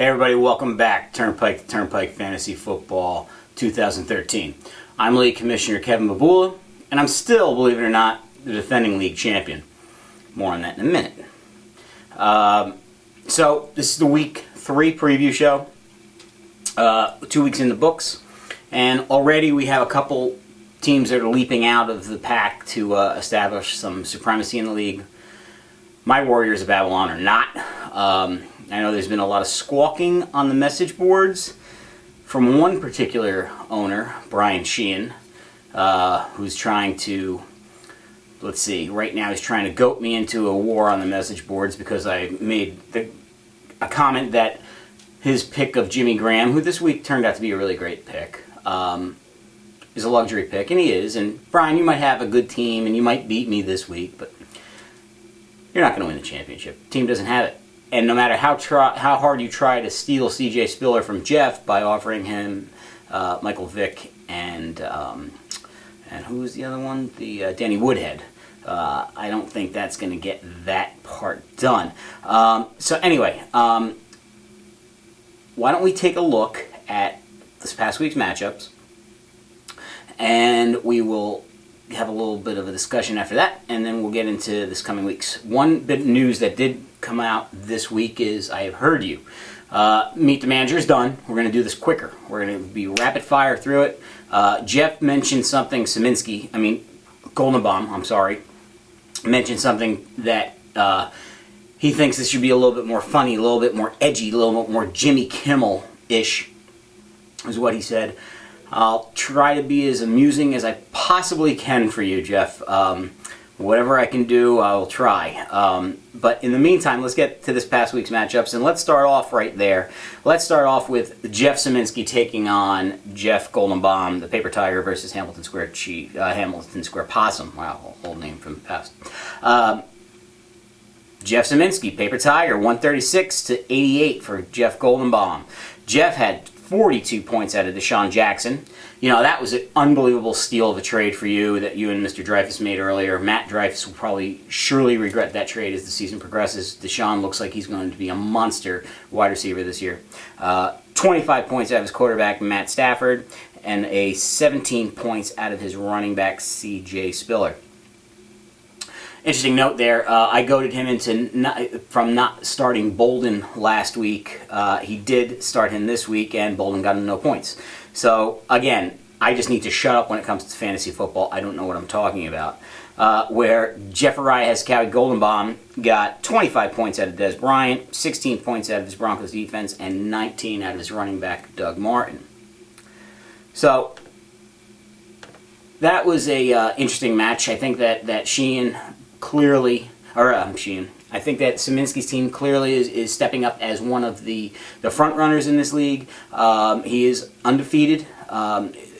Hey everybody, welcome back. Turnpike to Turnpike Fantasy Football 2013. I'm League Commissioner Kevin Babula, and I'm still, believe it or not, the defending league champion. More on that in a minute. So this is the week 3 preview show. 2 weeks in the books, and already we have a couple teams that are leaping out of the pack to establish some supremacy in the league. My Warriors of Babylon are not. I know there's been a lot of squawking on the message boards from one particular owner, Brian Sheehan, who's trying to, right now he's trying to goat me into a war on the message boards because I made a comment that his pick of Jimmy Graham, who this week turned out to be a really great pick, is a luxury pick, and he is. And Brian, you might have a good team, and you might beat me this week, but you're not going to win the championship. The team doesn't have it. And no matter how hard you try to steal C.J. Spiller from Jeff by offering him Michael Vick and who was the other one? Danny Woodhead. I don't think that's going to get that part done. So anyway, why don't we take a look at this past week's matchups, and we will have a little bit of a discussion after that, and then we'll get into this coming week's. One bit of news that did come out this week is I have heard you. Meet the Manager is done. We're going to do this quicker. We're going to be rapid fire through it. Jeff mentioned something, Goldenbaum, mentioned something that he thinks this should be a little bit more funny, a little bit more edgy, a little bit more Jimmy Kimmel-ish, is what he said. I'll try to be as amusing as I possibly can for you, Jeff. Whatever I can do, I'll try. But in the meantime, let's get to this past week's matchups, and let's start off right there. Let's start off with Jeff Szymanski taking on Jeff Goldenbaum, the Paper Tiger, versus Hamilton Square Possum. Wow, old name from the past. Jeff Szymanski, Paper Tiger, 136 to 88 for Jeff Goldenbaum. Jeff had 42 points out of Deshaun Jackson. You know, that was an unbelievable steal of a trade for you that you and Mr. Dreyfus made earlier. Matt Dreyfus will surely regret that trade as the season progresses. Deshaun looks like he's going to be a monster wide receiver this year. 25 points out of his quarterback, Matt Stafford, and 17 points out of his running back, C.J. Spiller. Interesting note there, I goaded him from not starting Bolden last week. He did start him this week, and Bolden got him no points. So, again, I just need to shut up when it comes to fantasy football. I don't know what I'm talking about. Where Jeffrey Haskell Goldenbaum got 25 points out of Des Bryant, 16 points out of his Broncos defense, and 19 out of his running back, Doug Martin. So, that was a interesting match. I think that Sheehan clearly, I think that Szymanski's team clearly is stepping up as one of the front runners in this league. He is undefeated.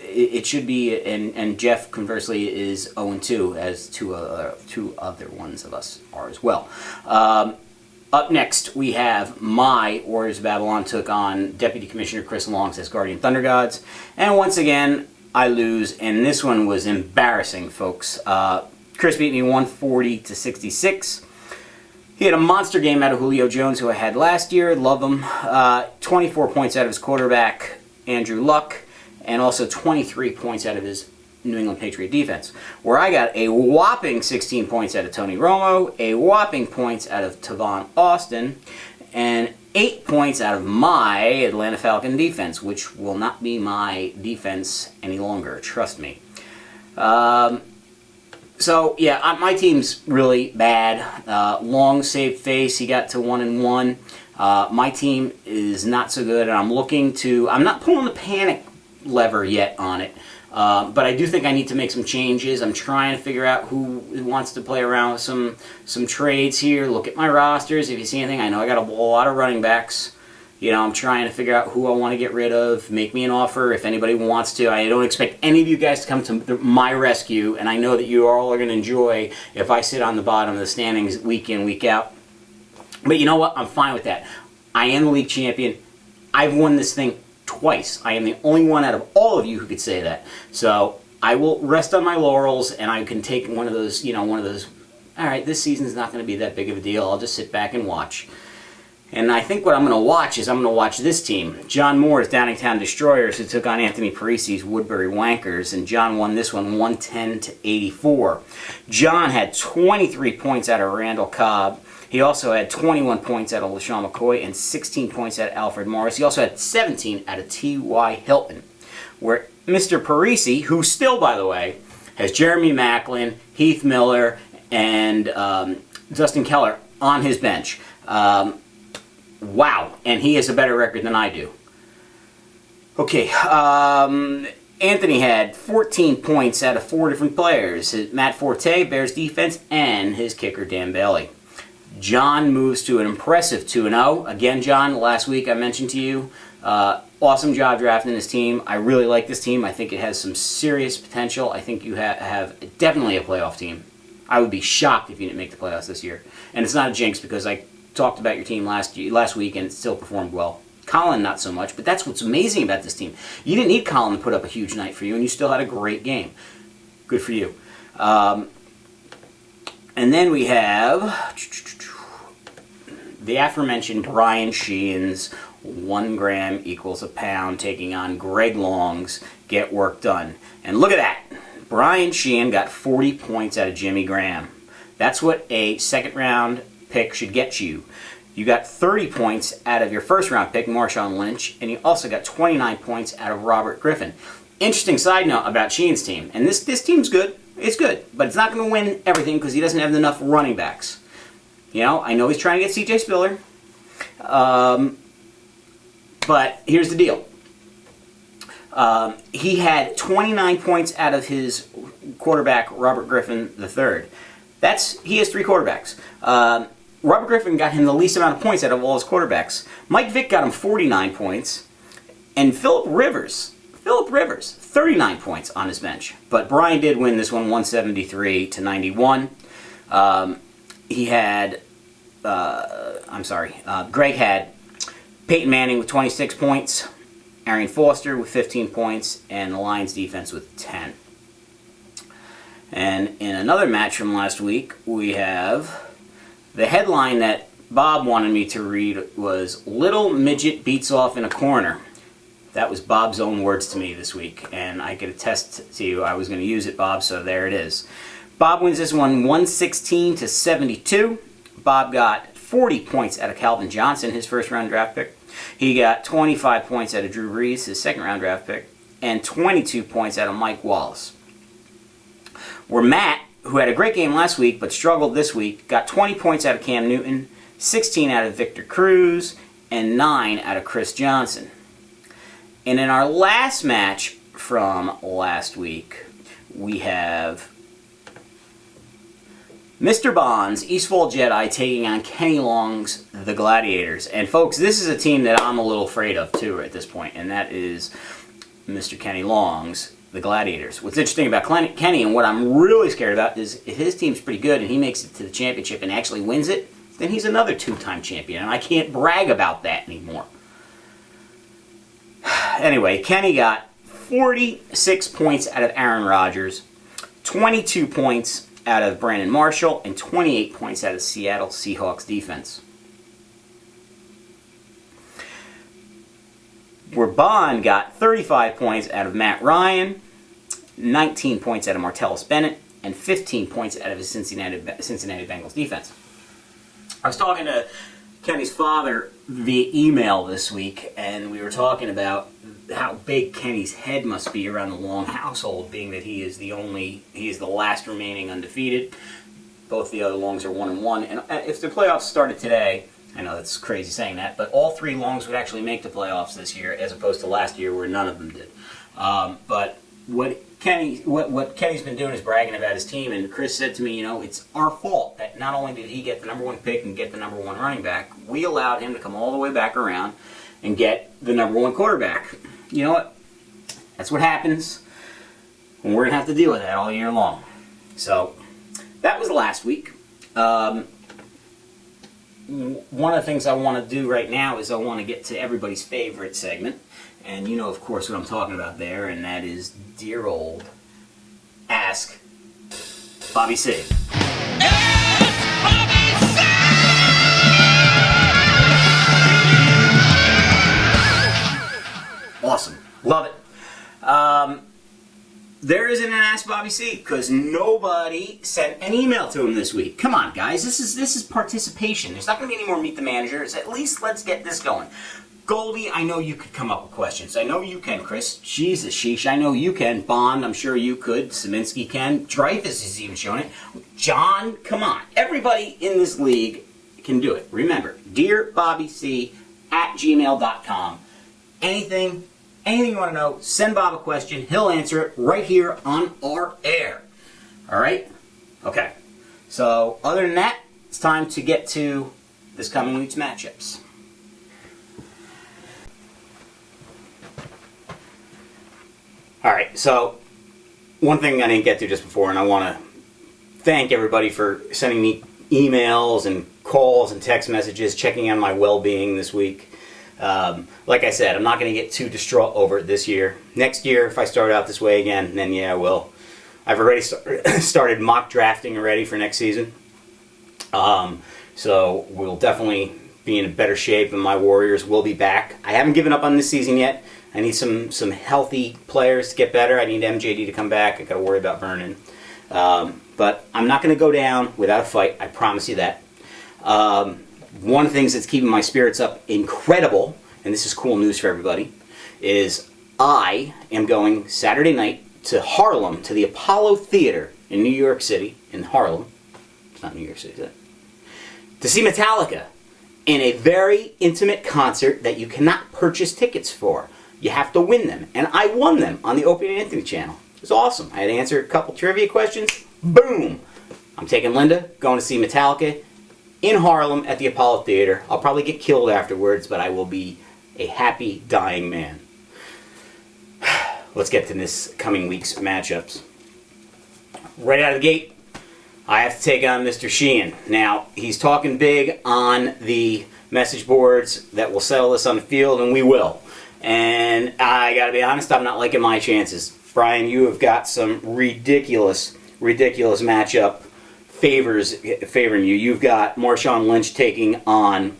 It should be, and Jeff conversely is 0-2, as two other ones of us are as well. Up next, we have my Warriors of Babylon took on Deputy Commissioner Chris Long's as Guardian Thunder Gods, and once again I lose, and this one was embarrassing, folks. Chris beat me 140 to 66. He had a monster game out of Julio Jones, who I had last year. Love him. 24 points out of his quarterback, Andrew Luck, and also 23 points out of his New England Patriot defense. Where I got a whopping 16 points out of Tony Romo, a whopping points out of Tavon Austin, and 8 points out of my Atlanta Falcon defense, which will not be my defense any longer. Trust me. So, yeah, my team's really bad. Long saved face, he got to 1-1. My team is not so good, and I'm not pulling the panic lever yet on it, but I do think I need to make some changes. I'm trying to figure out who wants to play around with some trades here. Look at my rosters. If you see anything, I know I got a lot of running backs. You know, I'm trying to figure out who I want to get rid of, make me an offer if anybody wants to. I don't expect any of you guys to come to my rescue, and I know that you all are going to enjoy if I sit on the bottom of the standings week in, week out. But you know what? I'm fine with that. I am the league champion. I've won this thing twice. I am the only one out of all of you who could say that. So I will rest on my laurels, and I can take one of those, all right, this season's not going to be that big of a deal. I'll just sit back and watch. And I think what I'm going to watch is I'm going to watch this team. John Moore's Downingtown Destroyers, who took on Anthony Parisi's Woodbury Wankers, and John won this one 110-84. John had 23 points out of Randall Cobb. He also had 21 points out of LaShawn McCoy and 16 points out of Alfred Morris. He also had 17 out of T.Y. Hilton. Where Mr. Parisi, who still, by the way, has Jeremy Macklin, Heath Miller, and Dustin Keller on his bench. Wow, and he has a better record than I do. Okay, Anthony had 14 points out of 4 different players. Matt Forte, Bears defense, and his kicker, Dan Bailey. John moves to an impressive 2-0. Again, John, last week I mentioned to you, awesome job drafting this team. I really like this team. I think it has some serious potential. I think you have definitely a playoff team. I would be shocked if you didn't make the playoffs this year. And it's not a jinx because I talked about your team last week and it still performed well. Colin, not so much, but that's what's amazing about this team. You didn't need Colin to put up a huge night for you, and you still had a great game. Good for you. And then we have the aforementioned Brian Sheehan's 1 gram equals a pound taking on Greg Long's Get Work Done. And look at that. Brian Sheehan got 40 points out of Jimmy Graham. That's what a second-round pick should get you. You got 30 points out of your first-round pick, Marshawn Lynch, and you also got 29 points out of Robert Griffin. Interesting side note about Sheehan's team, and this team's good. It's good, but it's not going to win everything because he doesn't have enough running backs. You know, I know he's trying to get C.J. Spiller, but here's the deal. He had 29 points out of his quarterback, Robert Griffin III. He has 3 quarterbacks. Robert Griffin got him the least amount of points out of all his quarterbacks. Mike Vick got him 49 points. And Phillip Rivers, 39 points on his bench. But Brian did win this one 173-91. Greg had Peyton Manning with 26 points, Arian Foster with 15 points, and the Lions defense with 10. And in another match from last week, we have the headline that Bob wanted me to read was "Little Midget Beats Off in a Corner." That was Bob's own words to me this week, and I could attest to you I was going to use it, Bob, so there it is. Bob wins this one 116-72. Bob got 40 points out of Calvin Johnson, his first-round draft pick. He got 25 points out of Drew Brees, his second-round draft pick, and 22 points out of Mike Wallace. Where Matt, who had a great game last week but struggled this week, got 20 points out of Cam Newton, 16 out of Victor Cruz, and 9 out of Chris Johnson. And in our last match from last week, we have Mr. Bond's Eastfall Jedi taking on Kenny Long's The Gladiators. And folks, this is a team that I'm a little afraid of too at this point, and that is Mr. Kenny Long's The Gladiators. What's interesting about Kenny and what I'm really scared about is if his team's pretty good and he makes it to the championship and actually wins it, then he's another 2-time champion, and I can't brag about that anymore. Anyway, Kenny got 46 points out of Aaron Rodgers, 22 points out of Brandon Marshall, and 28 points out of Seattle Seahawks defense. Where Bond got 35 points out of Matt Ryan, 19 points out of Martellus Bennett, and 15 points out of his Cincinnati Bengals defense. I was talking to Kenny's father via email this week, and we were talking about how big Kenny's head must be around the Long household, being that he is the last remaining undefeated. Both the other Longs are 1-1, and if the playoffs started today, I know that's crazy saying that, but all 3 Longs would actually make the playoffs this year, as opposed to last year where none of them did. But what Kenny's been doing is bragging about his team, and Chris said to me, it's our fault that not only did he get the number 1 pick and get the number 1 running back, we allowed him to come all the way back around and get the number 1 quarterback. You know what? That's what happens, and we're going to have to deal with that all year long. So, that was last week. One of the things I want to do right now is I want to get to everybody's favorite segment. And you know, of course, what I'm talking about there, and that is dear old Ask Bobby C. Ask Bobby C! Awesome. Love it. There isn't an Ask Bobby C because nobody sent an email to him this week. Come on, guys. This is participation. There's not going to be any more Meet the Managers. At least let's get this going. Goldie, I know you could come up with questions. I know you can, Chris. Jesus, sheesh. I know you can. Bond, I'm sure you could. Saminsky can. Dreyfus has even shown it. John, come on. Everybody in this league can do it. Remember, dearbobbyc@gmail.com. Anything you want to know, send Bob a question. He'll answer it right here on our air. All right? Okay. So, other than that, it's time to get to this coming week's matchups. All right, so one thing I didn't get to just before, and I want to thank everybody for sending me emails and calls and text messages, checking on my well-being this week. Like I said, I'm not going to get too distraught over it this year. Next year, if I start out this way again, then yeah, I will. I've already started mock drafting already for next season. So we'll definitely be in better shape, and my Warriors will be back. I haven't given up on this season yet. I need some healthy players to get better. I need MJD to come back. I got to worry about Vernon. But I'm not going to go down without a fight. I promise you that. One of the things that's keeping my spirits up incredible, and this is cool news for everybody, is I am going Saturday night to Harlem, to the Apollo Theater in New York City, in Harlem. It's not New York City, is it? To see Metallica in a very intimate concert that you cannot purchase tickets for. You have to win them. And I won them on the Opie and Anthony channel. It was awesome. I had to answer a couple trivia questions. Boom! I'm taking Linda, going to see Metallica in Harlem at the Apollo Theater. I'll probably get killed afterwards, but I will be a happy, dying man. Let's get to this coming week's matchups. Right out of the gate, I have to take on Mr. Sheehan. Now, he's talking big on the message boards that we'll settle this on the field, and we will. And I gotta be honest, I'm not liking my chances. Brian, you have got some ridiculous matchup favoring you. You've got Marshawn Lynch taking on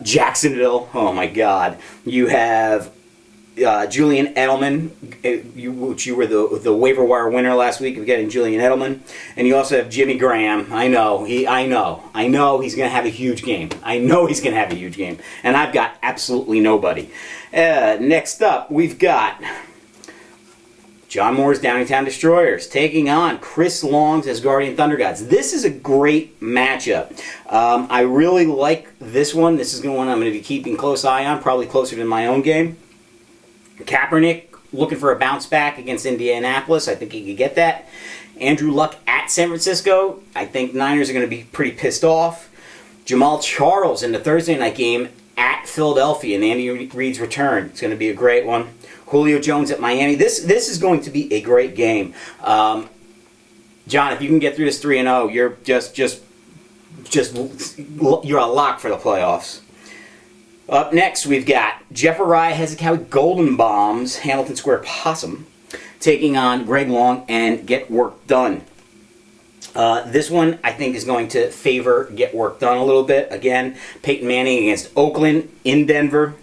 Jacksonville. Oh my God. You have Julian Edelman, which you were the waiver wire winner last week of getting Julian Edelman, and you also have Jimmy Graham. I know he's going to have a huge game. And I've got absolutely nobody. Next up, we've got John Moore's Downingtown Destroyers taking on Chris Long's as Guardian Thunder Gods. This is a great matchup. I really like this one. This is one I'm going to be keeping close eye on, probably closer to my own game. Kaepernick looking for a bounce back against Indianapolis. I think he could get that. Andrew Luck at San Francisco. I think Niners are going to be pretty pissed off. Jamal Charles in the Thursday night game at Philadelphia in Andy Reid's return. It's going to be a great one. Julio Jones at Miami. This is going to be a great game. John, if you can get through this 3-0, you're you're a lock for the playoffs. Up next, we've got Jeffrey Hezekiah Golden Bombs, Hamilton Square Possum, taking on Greg Long and Get Work Done. This one, I think, is going to favor Get Work Done a little bit. Again, Peyton Manning against Oakland in Denver.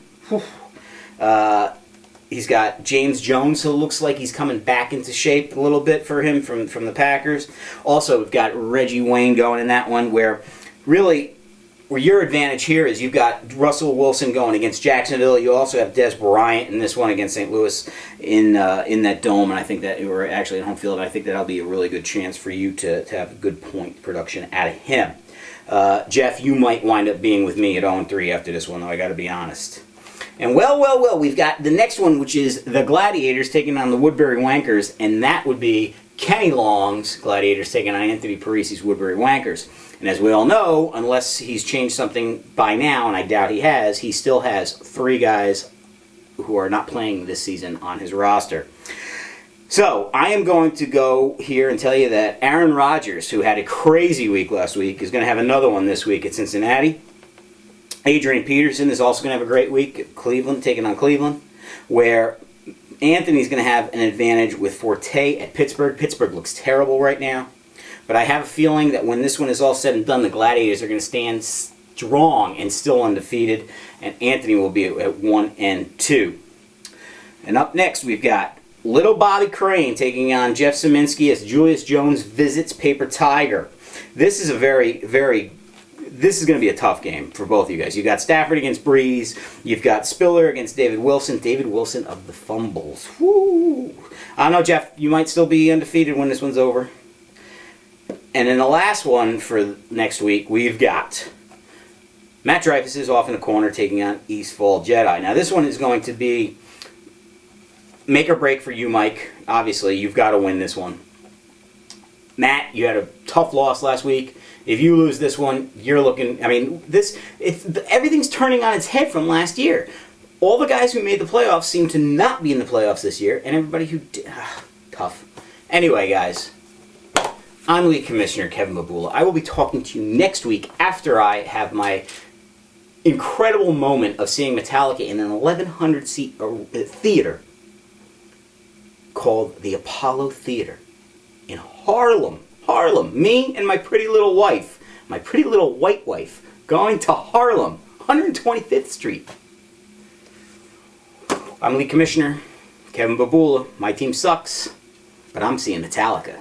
He's got James Jones, who looks like he's coming back into shape a little bit for him from the Packers. Also, we've got Reggie Wayne going in that one, where your advantage here is you've got Russell Wilson going against Jacksonville. You also have Des Bryant in this one against St. Louis in that dome, and I think that we're actually at home field. And I think that'll be a really good chance for you to have a good point production out of him. Jeff, you might wind up being with me at 0-3 after this one, though. I got to be honest. And well, we've got the next one, which is the Gladiators taking on the Woodbury Wankers, and that would be Kenny Long's Gladiators taking on Anthony Parisi's Woodbury Wankers. And as we all know, unless he's changed something by now, and I doubt he has, he still has 3 guys who are not playing this season on his roster. So, I am going to go here and tell you that Aaron Rodgers, who had a crazy week last week, is going to have another one this week at Cincinnati. Adrian Peterson is also going to have a great week at Cleveland, taking on Cleveland, where Anthony's going to have an advantage with Forte at Pittsburgh. Pittsburgh looks terrible right now. But I have a feeling that when this one is all said and done, the Gladiators are going to stand strong and still undefeated, and Anthony will be at 1-2. And up next, we've got Little Bobby Crane taking on Jeff Szymanski as Julius Jones visits Paper Tiger. This is a this is going to be a tough game for both of you guys. You've got Stafford against Breeze. You've got Spiller against David Wilson. David Wilson of the fumbles. Woo! I don't know, Jeff, you might still be undefeated when this one's over. And in the last one for next week, we've got Matt Dreyfus is off in the corner taking on Eastfall Jedi. Now, this one is going to be make or break for you, Mike. Obviously, you've got to win this one. Matt, you had a tough loss last week. If you lose this one, you're looking... I mean, everything's turning on its head from last year. All the guys who made the playoffs seem to not be in the playoffs this year, and everybody who did... tough. Anyway, guys, I'm League Commissioner Kevin Babula. I will be talking to you next week after I have my incredible moment of seeing Metallica in an 1,100-seat theater called the Apollo Theater in Harlem. Me and my pretty little wife, my pretty little white wife, going to Harlem, 125th Street. I'm League Commissioner Kevin Babula. My team sucks, but I'm seeing Metallica.